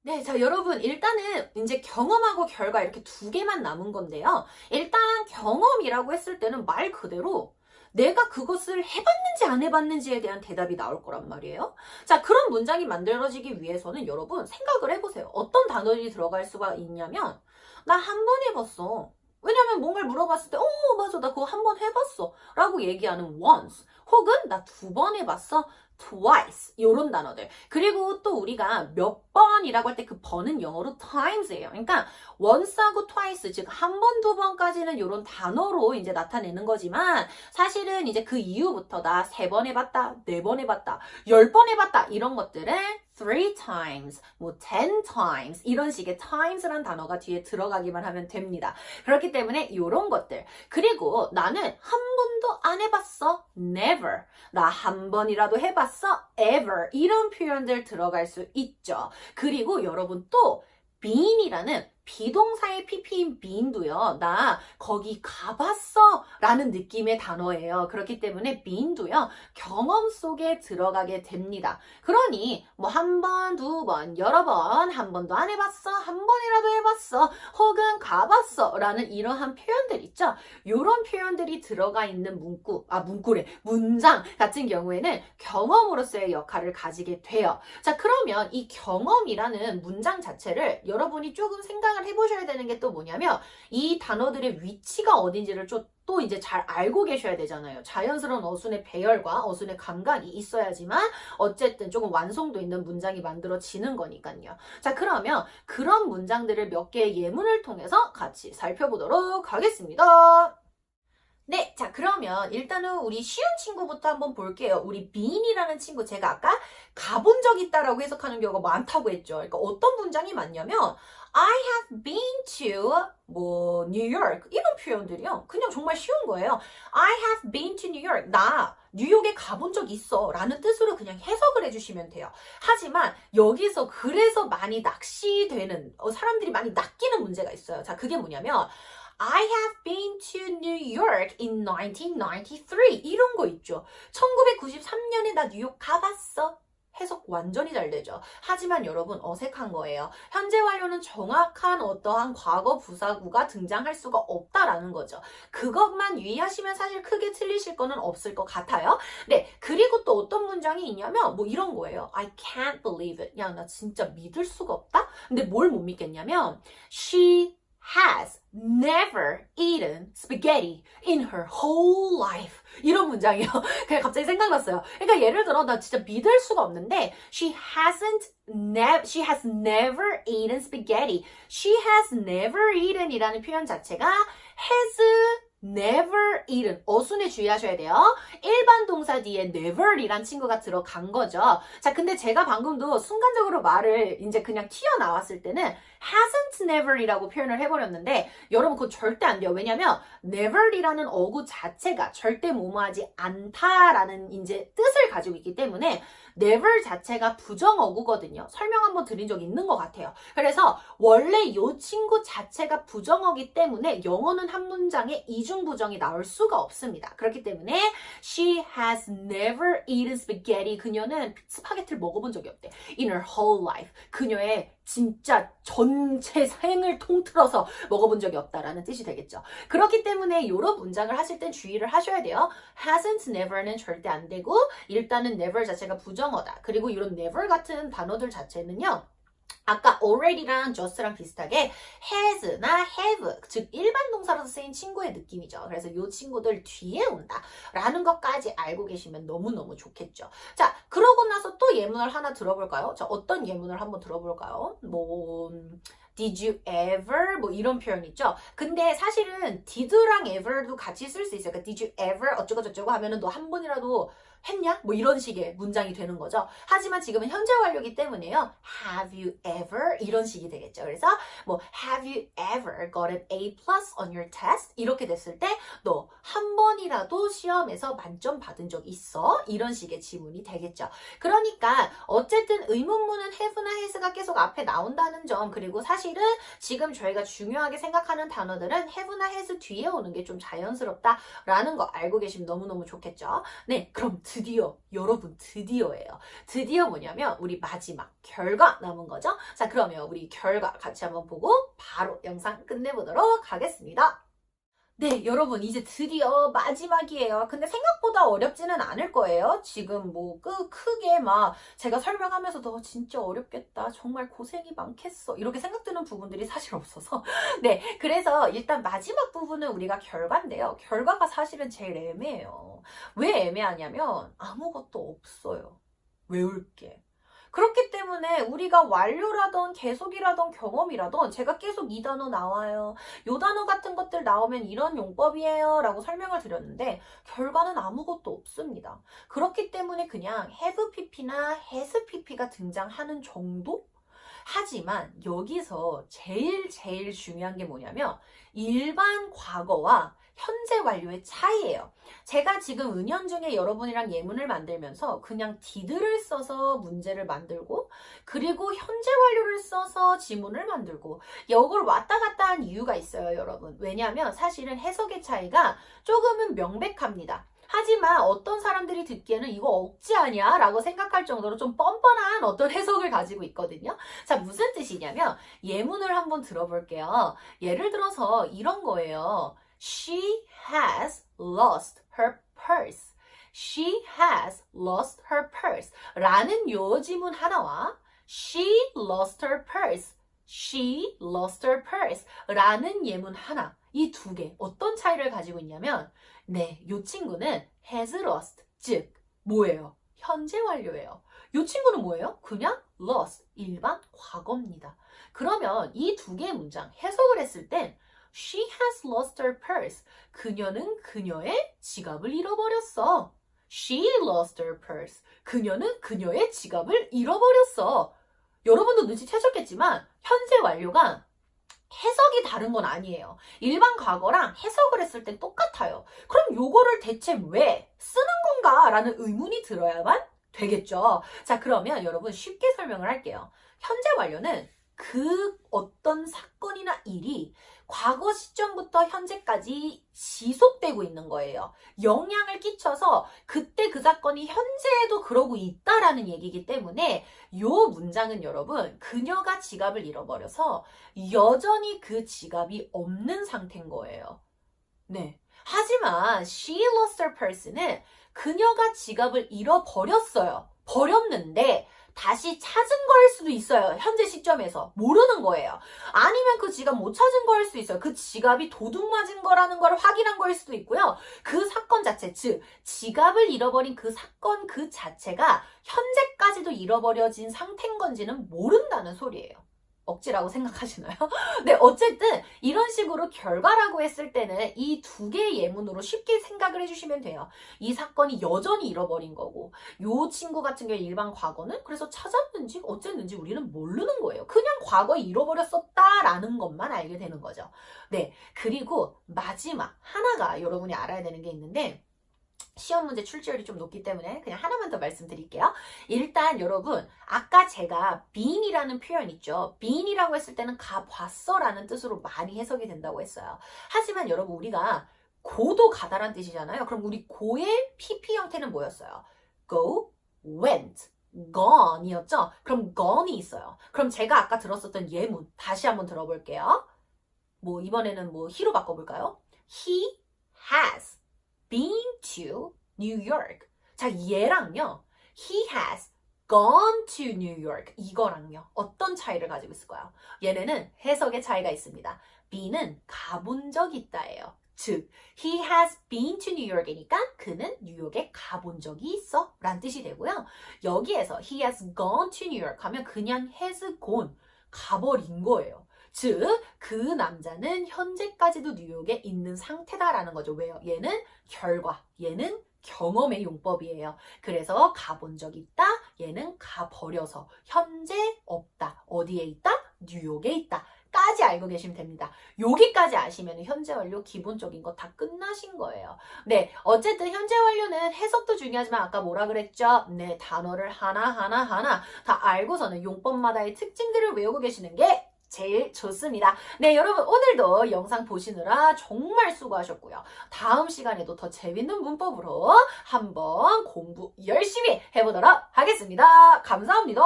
네, 자, 여러분, 일단은 이제 경험하고 결과 이렇게 두 개만 남은 건데요. 일단 경험이라고 했을 때는 말 그대로 내가 그것을 해봤는지 안 해봤는지에 대한 대답이 나올 거란 말이에요. 자, 그런 문장이 만들어지기 위해서는 여러분 생각을 해보세요. 어떤 단어들이 들어갈 수가 있냐면, 나 한 번 해봤어. 왜냐면 뭔가를 물어봤을 때, 맞아, 나 그거 한 번 해봤어. 라고 얘기하는 once. 혹은 나 두 번 해봤어. twice. 요런 단어들. 그리고 또 우리가 몇 번이라고 할 때 그 번은 영어로 times예요. 그러니까 once하고 twice, 즉 한 번, 두 번까지는 요런 단어로 이제 나타내는 거지만 사실은 이제 그 이후부터 나 세 번 해봤다, 네 번 해봤다, 10번 해봤다 이런 것들은 three times, 뭐 10 times 이런 식의 times라는 단어가 뒤에 들어가기만 하면 됩니다. 그렇기 때문에 요런 것들. 그리고 나는 한 번도 안 해봤어. never. 나 한 번이라도 해봤어. ever. 이런 표현들 들어갈 수 있죠. 그리고 여러분 또 been이라는 비동사의 pp인 been도요. 나 거기 가봤어 라는 느낌의 단어예요. 그렇기 때문에 been도요. 경험 속에 들어가게 됩니다. 그러니 뭐 한 번, 두 번, 여러 번, 한 번도 안 해봤어, 한 번이라도 해봤어, 혹은 가봤어 라는 이러한 표현들 있죠. 이런 표현들이 들어가 있는 문장 같은 경우에는 경험으로서의 역할을 가지게 돼요. 자, 그러면 이 경험이라는 문장 자체를 여러분이 조금 생각을 해보셔야 되는 게 또 뭐냐면 이 단어들의 위치가 어딘지를 또 이제 잘 알고 계셔야 되잖아요. 자연스러운 어순의 배열과 어순의 감각이 있어야지만 어쨌든 조금 완성도 있는 문장이 만들어지는 거니까요. 자, 그러면 그런 문장들을 몇 개의 예문을 통해서 같이 살펴보도록 하겠습니다. 네, 자, 그러면 일단은 우리 쉬운 친구부터 한번 볼게요. 우리 빈이라는 친구, 제가 아까 가본 적 있다라고 해석하는 경우가 많다고 했죠. 그러니까 어떤 문장이 맞냐면 I have been to 뭐 New York 이런 표현들이요. 그냥 정말 쉬운 거예요. I have been to New York. 나 뉴욕에 가본 적 있어 라는 뜻으로 그냥 해석을 해주시면 돼요. 하지만 여기서 그래서 많이 낚시되는 사람들이 많이 낚이는 문제가 있어요. 자, 그게 뭐냐면 I have been to New York in 1993 이런 거 있죠. 1993년에 나 뉴욕 가봤어. 해석 완전히 잘 되죠. 하지만 여러분 어색한 거예요. 현재 완료는 정확한 어떠한 과거 부사구가 등장할 수가 없다라는 거죠. 그것만 유의하시면 사실 크게 틀리실 거는 없을 것 같아요. 네, 그리고 또 어떤 문장이 있냐면 뭐 이런 거예요. I can't believe it. 야, 나 진짜 믿을 수가 없다? 근데 뭘 못 믿겠냐면 She has never eaten spaghetti in her whole life. 이런 문장이요. 그냥 갑자기 생각났어요. 그러니까 예를 들어 나 진짜 믿을 수가 없는데 she has never eaten spaghetti. She has never eaten 이라는 표현 자체가 has never eaten. 어순에 주의하셔야 돼요. 일반 동사 뒤에 never이란 친구가 들어간 거죠. 자, 근데 제가 방금도 순간적으로 말을 이제 그냥 튀어나왔을 때는 hasn't never이라고 표현을 해버렸는데 여러분 그거 절대 안 돼요. 왜냐면 never이라는 어구 자체가 절대 뭐뭐하지 않다라는 이제 뜻을 가지고 있기 때문에 never 자체가 부정어구거든요. 설명 한번 드린 적 있는 것 같아요. 그래서 원래 이 친구 자체가 부정어기 때문에 영어는 한 문장에 이중부정이 나올 수가 없습니다. 그렇기 때문에 she has never eaten spaghetti. 그녀는 스파게티를 먹어본 적이 없대. In her whole life. 그녀의 진짜 전체 생을 통틀어서 먹어본 적이 없다라는 뜻이 되겠죠. 그렇기 때문에 이런 문장을 하실 땐 주의를 하셔야 돼요. hasn't, never는 절대 안 되고 일단은 never 자체가 부정어다. 그리고 이런 never 같은 단어들 자체는요. 아까 already랑 just랑 비슷하게 has나 have, 즉 일반 동사로서 쓰인 친구의 느낌이죠. 그래서 이 친구들 뒤에 온다 라는 것까지 알고 계시면 너무너무 좋겠죠. 자, 그러고 나서 또 예문을 하나 들어볼까요? 자, 어떤 예문을 한번 들어볼까요? Did you ever? 뭐 이런 표현 있죠? 근데 사실은 did랑 ever도 같이 쓸 수 있어요. 그러니까 did you ever? 어쩌고 저쩌고 하면은 너 한 번이라도 했냐? 뭐 이런 식의 문장이 되는 거죠. 하지만 지금은 현재 완료이기 때문에요. Have you ever? 이런 식이 되겠죠. 그래서 뭐 Have you ever got an A plus on your test? 이렇게 됐을 때 너 한 번이라도 시험에서 만점 받은 적 있어? 이런 식의 지문이 되겠죠. 그러니까 어쨌든 의문문은 have나 has가 계속 앞에 나온다는 점, 그리고 사실은 지금 저희가 중요하게 생각하는 단어들은 have나 has 뒤에 오는 게 좀 자연스럽다라는 거 알고 계시면 너무너무 좋겠죠. 네, 그럼 드디어 여러분 드디어예요. 드디어 뭐냐면 우리 마지막 결과 남은 거죠. 자, 그러면 우리 결과 같이 한번 보고 바로 영상 끝내보도록 하겠습니다. 네, 여러분 이제 드디어 마지막이에요. 근데 생각보다 어렵지는 않을 거예요. 지금 뭐 크게 막 제가 설명하면서도 진짜 어렵겠다. 정말 고생이 많겠어. 이렇게 생각드는 부분들이 사실 없어서. 네, 그래서 일단 마지막 부분은 우리가 결과인데요. 결과가 사실은 제일 애매해요. 왜 애매하냐면 아무것도 없어요. 외울 게. 그렇기 때문에 우리가 완료라던 계속이라던 경험이라던 제가 계속 이 단어 나와요. 요 단어 같은 것들 나오면 이런 용법이에요. 라고 설명을 드렸는데 결과는 아무것도 없습니다. 그렇기 때문에 그냥 have pp나 has pp가 등장하는 정도? 하지만 여기서 제일 중요한 게 뭐냐면 일반 과거와 현재 완료의 차이예요. 제가 지금 은연중에 여러분이랑 예문을 만들면서 그냥 did를 써서 문제를 만들고 그리고 현재 완료를 써서 지문을 만들고 이걸 왔다 갔다 한 이유가 있어요, 여러분. 왜냐하면 사실은 해석의 차이가 조금은 명백합니다. 하지만 어떤 사람들이 듣기에는 이거 억지 아니야? 라고 생각할 정도로 좀 뻔뻔한 어떤 해석을 가지고 있거든요. 자, 무슨 뜻이냐면 예문을 한번 들어볼게요. 예를 들어서 이런 거예요. She has lost her purse. She has lost her purse. 라는 요 지문 하나와 She lost her purse. She lost her purse. 라는 예문 하나. 이 두 개 어떤 차이를 가지고 있냐면 네, 요 친구는 has lost, 즉 뭐예요? 현재 완료예요. 요 친구는 뭐예요? 그냥 lost, 일반 과거입니다. 그러면 이 두 개의 문장 해석을 했을 땐 She has lost her purse. 그녀는 그녀의 지갑을 잃어버렸어. She lost her purse. 그녀는 그녀의 지갑을 잃어버렸어. 여러분도 눈치채셨겠지만 현재 완료가 해석이 다른 건 아니에요. 일반 과거랑 해석을 했을 땐 똑같아요. 그럼 요거를 대체 왜 쓰는 건가? 라는 의문이 들어야만 되겠죠. 자, 그러면 여러분 쉽게 설명을 할게요. 현재 완료는 그 어떤 사건이나 일이 과거 시점부터 현재까지 지속되고 있는 거예요. 영향을 끼쳐서 그때 그 사건이 현재에도 그러고 있다라는 얘기이기 때문에 이 문장은 여러분 그녀가 지갑을 잃어버려서 여전히 그 지갑이 없는 상태인 거예요. 네. 하지만 she lost her purse는 그녀가 지갑을 잃어버렸어요. 버렸는데 다시 찾은 거일 수도 있어요. 현재 시점에서. 모르는 거예요. 아니면 그 지갑 못 찾은 거일 수도 있어요. 그 지갑이 도둑 맞은 거라는 걸 확인한 거일 수도 있고요. 그 사건 자체, 즉 지갑을 잃어버린 그 사건 그 자체가 현재까지도 잃어버려진 상태인 건지는 모른다는 소리예요. 억지라고 생각하시나요? 네, 어쨌든 이런 식으로 결과라고 했을 때는 이 두 개의 예문으로 쉽게 생각을 해주시면 돼요. 이 사건이 여전히 잃어버린 거고 요 친구 같은 경우에 일반 과거는 그래서 찾았는지 어쨌는지 우리는 모르는 거예요. 그냥 과거에 잃어버렸었다라는 것만 알게 되는 거죠. 네, 그리고 마지막 하나가 여러분이 알아야 되는 게 있는데 시험 문제 출제율이 좀 높기 때문에 그냥 하나만 더 말씀드릴게요. 일단 여러분 아까 제가 been이라는 표현 있죠. been이라고 했을 때는 가봤어 라는 뜻으로 많이 해석이 된다고 했어요. 하지만 여러분 우리가 고도 가다란 뜻이잖아요. 그럼 우리 고의 pp 형태는 뭐였어요? go, went, gone 이었죠. 그럼 gone이 있어요. 그럼 제가 아까 들었었던 예문 다시 한번 들어볼게요. 뭐 이번에는 뭐 he로 바꿔볼까요? He has been to New York. 자, 얘랑요. He has gone to New York. 이거랑요. 어떤 차이를 가지고 있을까요? 얘네는 해석의 차이가 있습니다. B는 가본 적 있다예요. 즉, he has been to New York이니까 그는 뉴욕에 가본 적이 있어 라는 뜻이 되고요. 여기에서 he has gone to New York 하면 그냥 has gone, 가버린 거예요. 즉, 그 남자는 현재까지도 뉴욕에 있는 상태다라는 거죠. 왜요? 얘는 결과, 얘는 경험의 용법이에요. 그래서 가본 적 있다, 얘는 가버려서 현재 없다. 어디에 있다? 뉴욕에 있다. 까지 알고 계시면 됩니다. 여기까지 아시면 현재 완료 기본적인 거 다 끝나신 거예요. 네, 어쨌든 현재 완료는 해석도 중요하지만 아까 뭐라 그랬죠? 네, 단어를 하나 다 알고서는 용법마다의 특징들을 외우고 계시는 게 제일 좋습니다. 네, 여러분 오늘도 영상 보시느라 정말 수고하셨고요. 다음 시간에도 더 재밌는 문법으로 한번 공부 열심히 해보도록 하겠습니다. 감사합니다.